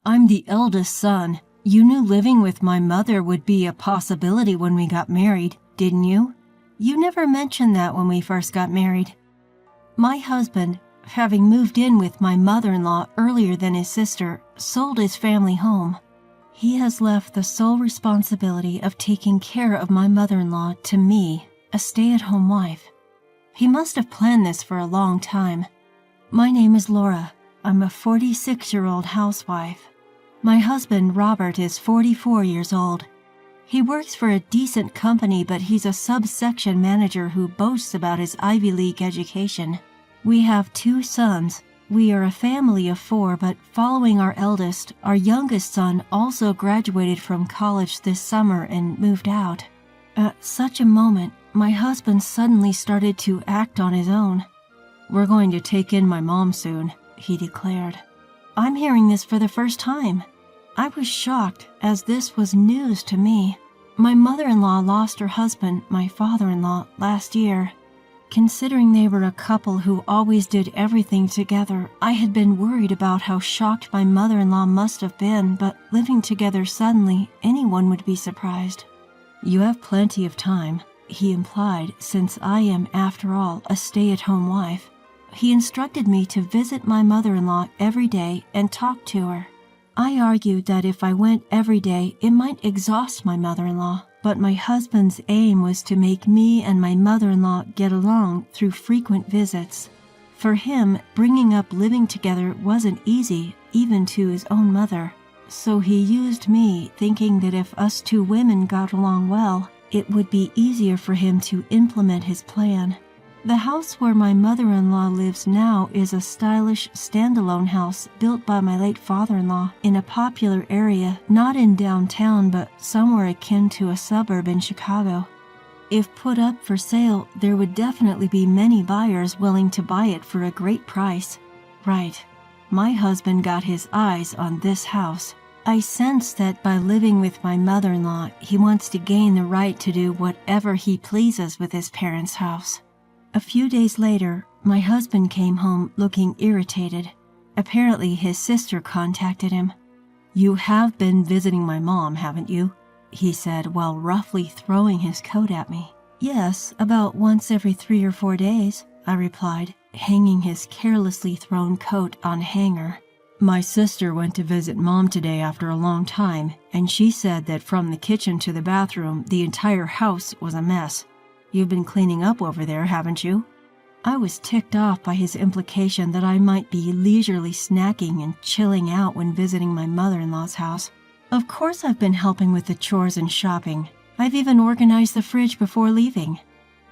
I'm the eldest son. You knew living with my mother would be a possibility when we got married, didn't you? You never mentioned that when we first got married. My husband, having moved in with my mother-in-law earlier than his sister, sold his family home. He has left the sole responsibility of taking care of my mother-in-law to me, a stay-at-home wife. He must have planned this for a long time. My name is Laura. I'm a 46-year-old housewife. My husband, Robert, is 44 years old. He works for a decent company, but he's a subsection manager who boasts about his Ivy League education. We have 2 sons. We are a family of 4, but following our eldest, our youngest son also graduated from college this summer and moved out. At such a moment, my husband suddenly started to act on his own. "We're going to take in my mom soon," he declared. I'm hearing this for the first time. I was shocked, as this was news to me. My mother-in-law lost her husband, my father-in-law, last year. Considering they were a couple who always did everything together, I had been worried about how shocked my mother-in-law must have been, but living together suddenly, anyone would be surprised. "You have plenty of time," he implied, since I am, after all, a stay-at-home wife. He instructed me to visit my mother-in-law every day and talk to her. I argued that if I went every day, it might exhaust my mother-in-law, but my husband's aim was to make me and my mother-in-law get along through frequent visits. For him, bringing up living together wasn't easy, even to his own mother. So he used me, thinking that if us 2 women got along well, it would be easier for him to implement his plan. The house where my mother-in-law lives now is a stylish, standalone house built by my late father-in-law in a popular area, not in downtown, but somewhere akin to a suburb in Chicago. If put up for sale, there would definitely be many buyers willing to buy it for a great price. Right. My husband got his eyes on this house. I sense that by living with my mother-in-law, he wants to gain the right to do whatever he pleases with his parents' house. A few days later, my husband came home looking irritated. Apparently, his sister contacted him. "You have been visiting my mom, haven't you?" he said while roughly throwing his coat at me. "Yes, about once every 3 or 4 days," I replied, hanging his carelessly thrown coat on a hanger. "My sister went to visit Mom today after a long time, and she said that from the kitchen to the bathroom, the entire house was a mess. You've been cleaning up over there, haven't you?" I was ticked off by his implication that I might be leisurely snacking and chilling out when visiting my mother-in-law's house. Of course I've been helping with the chores and shopping. I've even organized the fridge before leaving.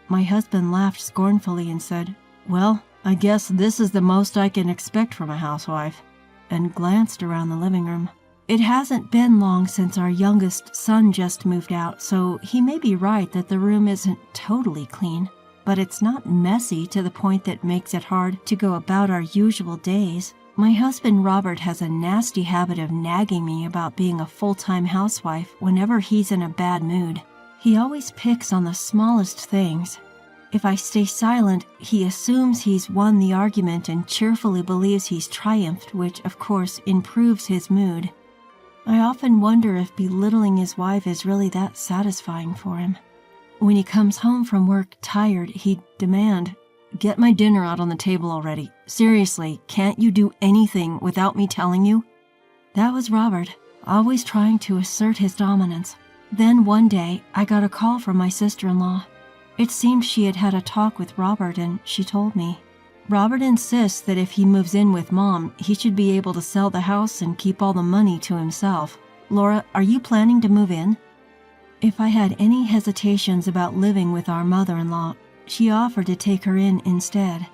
My husband laughed scornfully and said, "Well, I guess this is the most I can expect from a housewife," and glanced around the living room. It hasn't been long since our youngest son just moved out, so he may be right that the room isn't totally clean, but it's not messy to the point that makes it hard to go about our usual days. My husband Robert has a nasty habit of nagging me about being a full-time housewife whenever he's in a bad mood. He always picks on the smallest things. If I stay silent, he assumes he's won the argument and cheerfully believes he's triumphed, which, of course, improves his mood. I often wonder if belittling his wife is really that satisfying for him. When he comes home from work tired, he'd demand, "Get my dinner out on the table already. Seriously, can't you do anything without me telling you?" That was Robert, always trying to assert his dominance. Then one day, I got a call from my sister-in-law. It seemed she had had a talk with Robert, and she told me. Robert insists that if he moves in with Mom, he should be able to sell the house and keep all the money to himself. Laura, are you planning to move in? If I had any hesitations about living with our mother-in-law, she offered to take her in instead.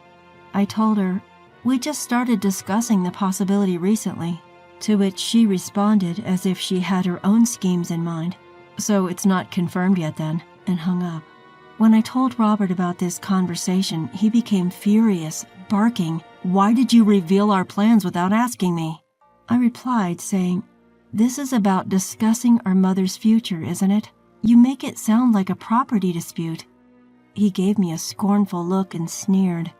I told her, "We just started discussing the possibility recently," to which she responded as if she had her own schemes in mind. "So it's not confirmed yet then," and hung up. When I told Robert about this conversation, he became furious, barking, "Why did you reveal our plans without asking me?" I replied, saying, "This is about discussing our mother's future, isn't it? You make it sound like a property dispute." He gave me a scornful look and sneered,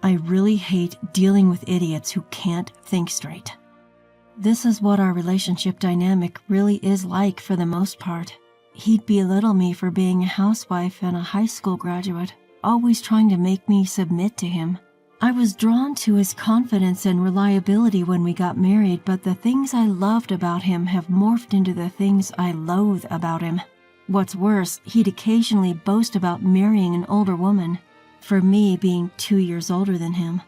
"I really hate dealing with idiots who can't think straight." This is what our relationship dynamic really is like for the most part. He'd belittle me for being a housewife and a high school graduate, always trying to make me submit to him. I was drawn to his confidence and reliability when we got married, but the things I loved about him have morphed into the things I loathe about him. What's worse, he'd occasionally boast about marrying an older woman, for me being 2 years older than him.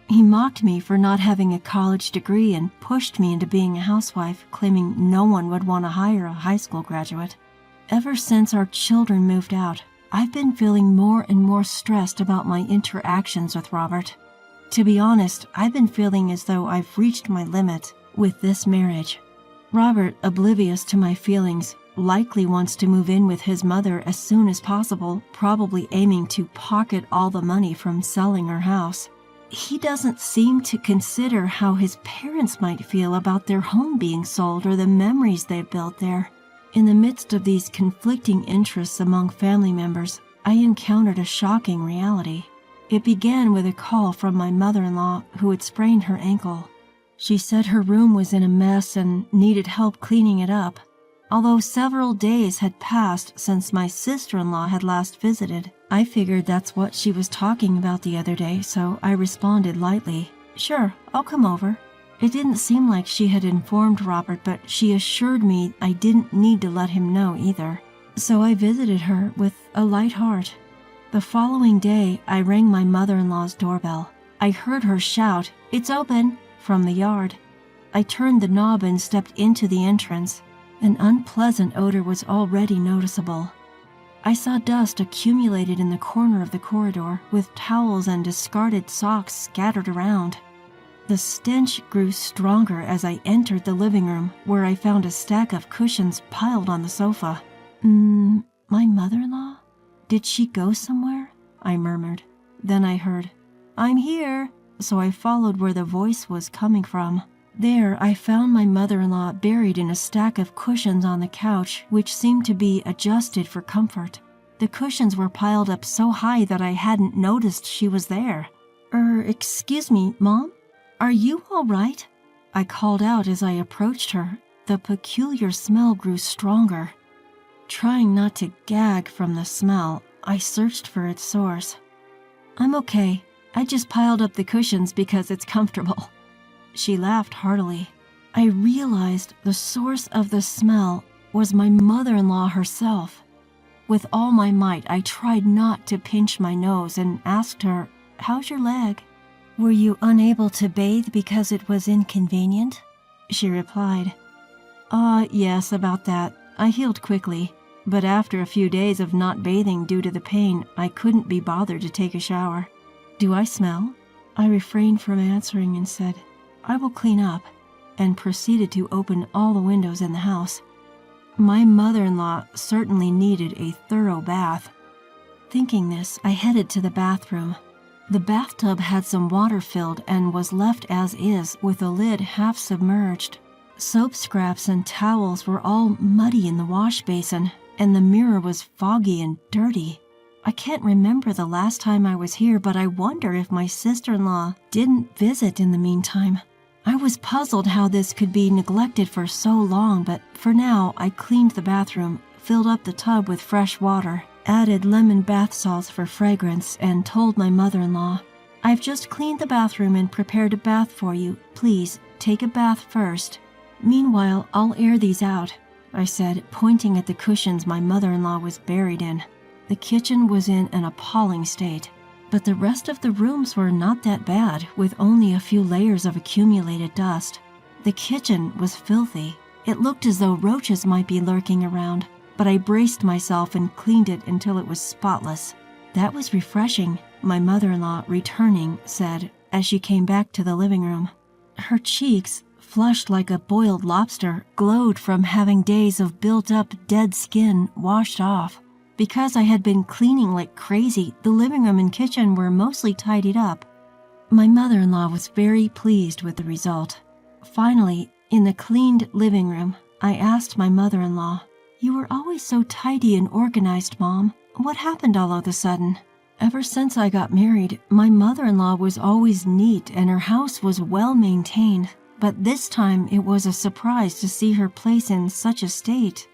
He mocked me for not having a college degree and pushed me into being a housewife, claiming no one would want to hire a high school graduate. Ever since our children moved out, I've been feeling more and more stressed about my interactions with Robert. To be honest, I've been feeling as though I've reached my limit with this marriage. Robert, oblivious to my feelings, likely wants to move in with his mother as soon as possible, probably aiming to pocket all the money from selling her house. He doesn't seem to consider how his parents might feel about their home being sold or the memories they've built there. In the midst of these conflicting interests among family members, I encountered a shocking reality. It began with a call from my mother-in-law who had sprained her ankle. She said her room was in a mess and needed help cleaning it up. Although several days had passed since my sister-in-law had last visited, I figured that's what she was talking about the other day, so I responded lightly, "Sure, I'll come over." It didn't seem like she had informed Robert, but she assured me I didn't need to let him know either. So I visited her with a light heart. The following day, I rang my mother-in-law's doorbell. I heard her shout, "It's open," from the yard. I turned the knob and stepped into the entrance. An unpleasant odor was already noticeable. I saw dust accumulated in the corner of the corridor, with towels and discarded socks scattered around. The stench grew stronger as I entered the living room, where I found a stack of cushions piled on the sofa. My mother-in-law? Did she go somewhere? I murmured. Then I heard, "I'm here," so I followed where the voice was coming from. There, I found my mother-in-law buried in a stack of cushions on the couch, which seemed to be adjusted for comfort. The cushions were piled up so high that I hadn't noticed she was there. Excuse me, Mom? Are you all right?" I called out as I approached her. The peculiar smell grew stronger. Trying not to gag from the smell, I searched for its source. "I'm okay. I just piled up the cushions because it's comfortable." She laughed heartily. I realized the source of the smell was my mother-in-law herself. With all my might, I tried not to pinch my nose and asked her, "How's your leg?" "Were you unable to bathe because it was inconvenient?" She replied, Yes, about that. I healed quickly, but after a few days of not bathing due to the pain, I couldn't be bothered to take a shower." "Do I smell?" I refrained from answering and said, "I will clean up," and proceeded to open all the windows in the house. My mother-in-law certainly needed a thorough bath. Thinking this, I headed to the bathroom. The bathtub had some water filled and was left as is with the lid half submerged. Soap scraps and towels were all muddy in the wash basin, and the mirror was foggy and dirty. I can't remember the last time I was here, but I wonder if my sister-in-law didn't visit in the meantime. I was puzzled how this could be neglected for so long, but for now I cleaned the bathroom, filled up the tub with fresh water, added lemon bath salts for fragrance, and told my mother-in-law, "I've just cleaned the bathroom and prepared a bath for you. Please, take a bath first. Meanwhile, I'll air these out," I said, pointing at the cushions my mother-in-law was buried in. The kitchen was in an appalling state, but the rest of the rooms were not that bad, with only a few layers of accumulated dust. The kitchen was filthy. It looked as though roaches might be lurking around, but I braced myself and cleaned it until it was spotless. "That was refreshing," my mother-in-law, returning, said as she came back to the living room. Her cheeks, flushed like a boiled lobster, glowed from having days of built-up dead skin washed off. Because I had been cleaning like crazy, the living room and kitchen were mostly tidied up. My mother-in-law was very pleased with the result. Finally, in the cleaned living room, I asked my mother-in-law, "You were always so tidy and organized, Mom. What happened all of a sudden?" "Ever since I got married, my mother-in-law was always neat and her house was well maintained. but this time it was a surprise to see her place in such a state,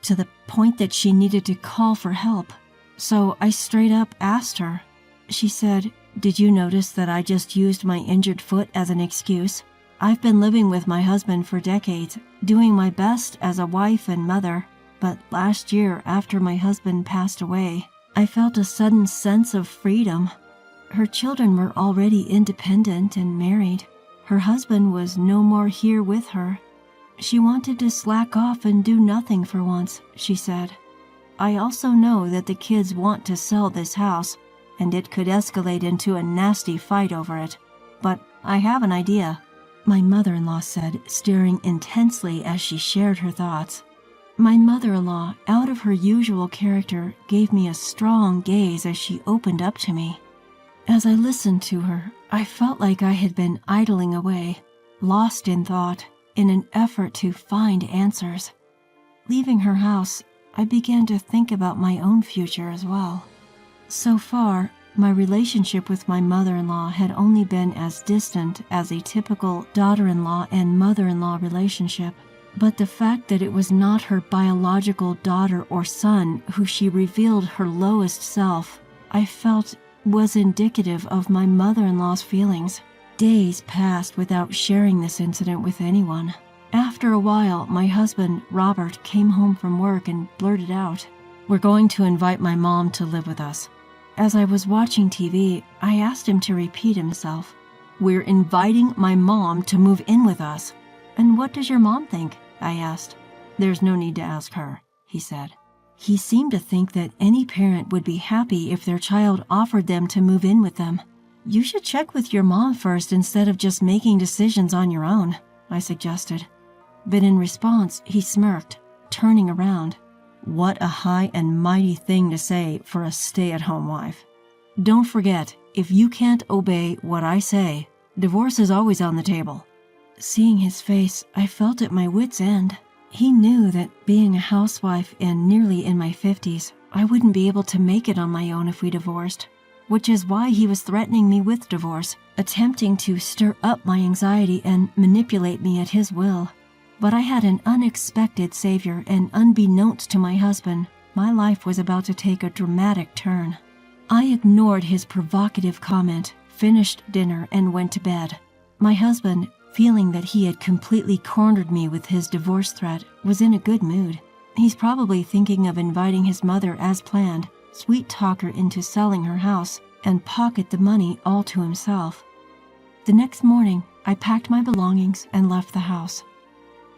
to the point that she needed to call for help. So I straight up asked her. She said, "Did you notice that I just used my injured foot as an excuse? I've been living with my husband for decades, doing my best as a wife and mother, but last year, after my husband passed away, I felt a sudden sense of freedom. Her children were already independent and married. Her husband was no more here with her. She wanted to slack off and do nothing for once," she said. "I also know that the kids want to sell this house, and it could escalate into a nasty fight over it. But I have an idea," my mother-in-law said, staring intensely as she shared her thoughts. My mother-in-law, out of her usual character, gave me a strong gaze as she opened up to me. As I listened to her, I felt like I had been idling away, lost in thought, in an effort to find answers. Leaving her house, I began to think about my own future as well. So far, my relationship with my mother-in-law had only been as distant as a typical daughter-in-law and mother-in-law relationship. But the fact that it was not her biological daughter or son who she revealed her lowest self, I felt was indicative of my mother-in-law's feelings. Days passed without sharing this incident with anyone. After a while, my husband, Robert, came home from work and blurted out, "We're going to invite my mom to live with us." As I was watching TV, I asked him to repeat himself. "We're inviting my mom to move in with us." "And what does your mom think?" I asked. "There's no need to ask her," he said. He seemed to think that any parent would be happy if their child offered them to move in with them. "You should check with your mom first instead of just making decisions on your own," I suggested. But in response, he smirked, turning around. What a high and mighty thing to say for a stay-at-home wife. "Don't forget, if you can't obey what I say, divorce is always on the table." Seeing his face, I felt at my wit's end. He knew that being a housewife and nearly in my 50s, I wouldn't be able to make it on my own if we divorced, which is why he was threatening me with divorce, attempting to stir up my anxiety and manipulate me at his will. But I had an unexpected savior, and unbeknownst to my husband, my life was about to take a dramatic turn. I ignored his provocative comment, finished dinner, and went to bed. My husband, feeling that he had completely cornered me with his divorce threat, was in a good mood. He's probably thinking of inviting his mother as planned, sweet-talk her into selling her house, and pocket the money all to himself. The next morning, I packed my belongings and left the house.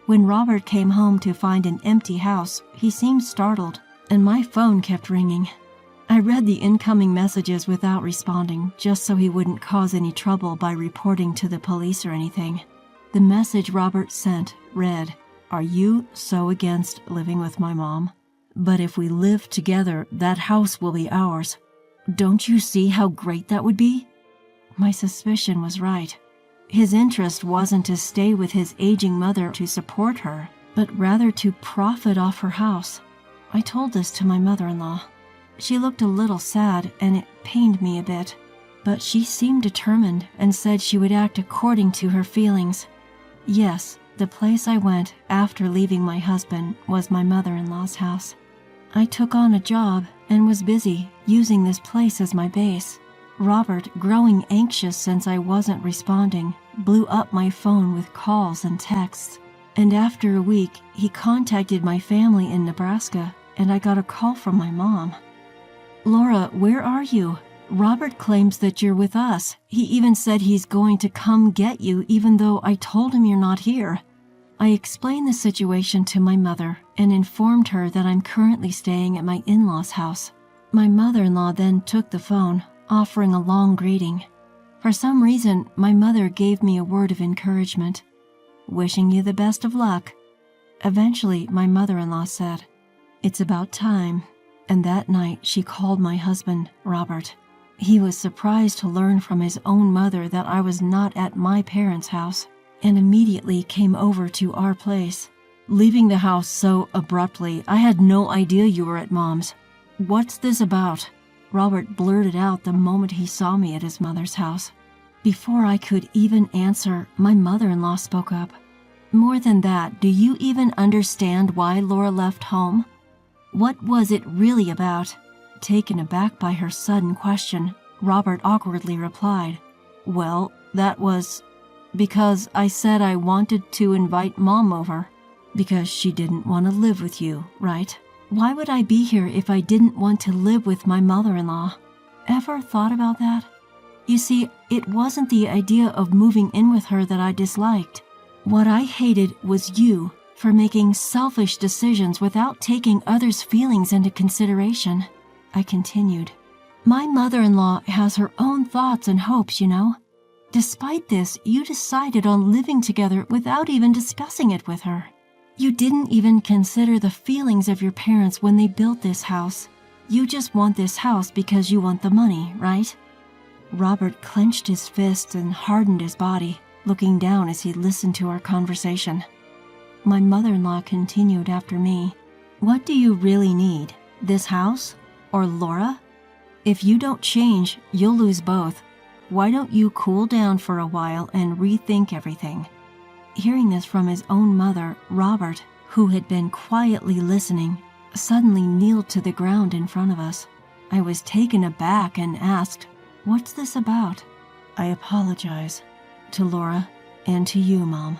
When Robert came home to find an empty house, he seemed startled, and my phone kept ringing. I read the incoming messages without responding, just so he wouldn't cause any trouble by reporting to the police or anything. The message Robert sent read, "Are you so against living with my mom? But if we live together, that house will be ours. Don't you see how great that would be?" My suspicion was right. His interest wasn't to stay with his aging mother to support her, but rather to profit off her house. I told this to my mother-in-law. She looked a little sad, and it pained me a bit, but she seemed determined and said she would act according to her feelings. Yes, the place I went after leaving my husband was my mother-in-law's house. I took on a job and was busy using this place as my base. Robert, growing anxious since I wasn't responding, blew up my phone with calls and texts. And after a week, he contacted my family in Nebraska, and I got a call from my mom. "Laura, where are you? Robert claims that you're with us. He even said he's going to come get you even though I told him you're not here." I explained the situation to my mother and informed her that I'm currently staying at my in-laws' house. My mother-in-law then took the phone, offering a long greeting. For some reason, my mother gave me a word of encouragement. "Wishing you the best of luck." Eventually, my mother-in-law said, "It's about time." And that night, she called my husband, Robert. He was surprised to learn from his own mother that I was not at my parents' house, and immediately came over to our place. "Leaving the house so abruptly, I had no idea you were at Mom's. What's this about?" Robert blurted out the moment he saw me at his mother's house. Before I could even answer, my mother-in-law spoke up. More than that, do you even understand why Laura left home? What was it really about? Taken aback by her sudden question, Robert awkwardly replied, "Well, that was because I said I wanted to invite Mom over. Because she didn't want to live with you, right? Why would I be here if I didn't want to live with my mother-in-law? Ever thought about that? You see, it wasn't the idea of moving in with her that I disliked. What I hated was you for making selfish decisions without taking others' feelings into consideration," I continued. "My mother-in-law has her own thoughts and hopes, you know. Despite this, you decided on living together without even discussing it with her. You didn't even consider the feelings of your parents when they built this house. You just want this house because you want the money, right?" Robert clenched his fists and hardened his body, looking down as he listened to our conversation. My mother-in-law continued after me. "What do you really need? This house? Or Laura? If you don't change, you'll lose both. Why don't you cool down for a while and rethink everything?" Hearing this from his own mother, Robert, who had been quietly listening, suddenly kneeled to the ground in front of us. I was taken aback and asked, "What's this about?" "I apologize to Laura and to you, Mom.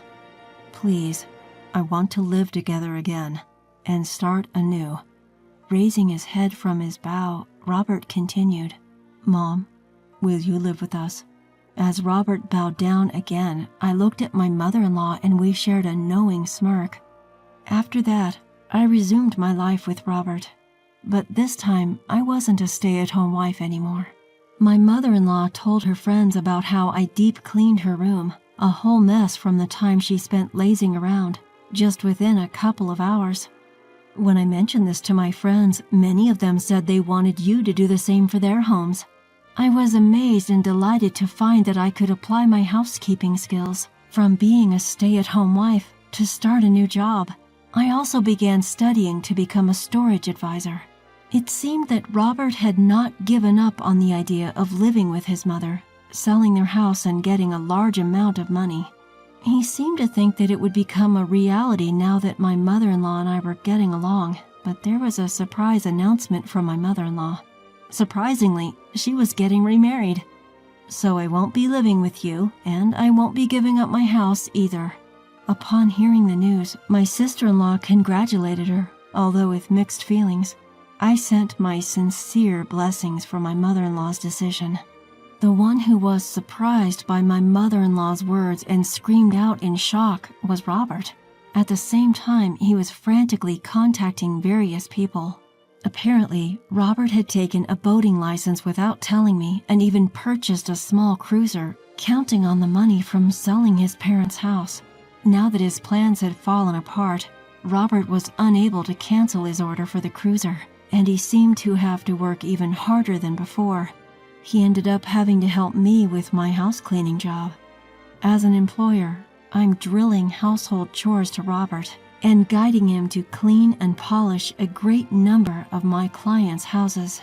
Please, I want to live together again and start anew." Raising his head from his bow, Robert continued, "Mom, will you live with us?" As Robert bowed down again, I looked at my mother-in-law and we shared a knowing smirk. After that, I resumed my life with Robert. But this time, I wasn't a stay-at-home wife anymore. My mother-in-law told her friends about how I deep-cleaned her room, a whole mess from the time she spent lazing around, just within a couple of hours. When I mentioned this to my friends, many of them said they wanted you to do the same for their homes. I was amazed and delighted to find that I could apply my housekeeping skills from being a stay-at-home wife to start a new job. I also began studying to become a storage advisor. It seemed that Robert had not given up on the idea of living with his mother, selling their house and getting a large amount of money. He seemed to think that it would become a reality now that my mother-in-law and I were getting along, but there was a surprise announcement from my mother-in-law. Surprisingly, she was getting remarried. "So I won't be living with you, and I won't be giving up my house either." Upon hearing the news, my sister-in-law congratulated her, although with mixed feelings. I sent my sincere blessings for my mother-in-law's decision. The one who was surprised by my mother-in-law's words and screamed out in shock was Robert. At the same time, he was frantically contacting various people. Apparently, Robert had taken a boating license without telling me and even purchased a small cruiser, counting on the money from selling his parents' house. Now that his plans had fallen apart, Robert was unable to cancel his order for the cruiser, and he seemed to have to work even harder than before. He ended up having to help me with my house cleaning job. As an employer, I'm drilling household chores to Robert and guiding him to clean and polish a great number of my clients' houses.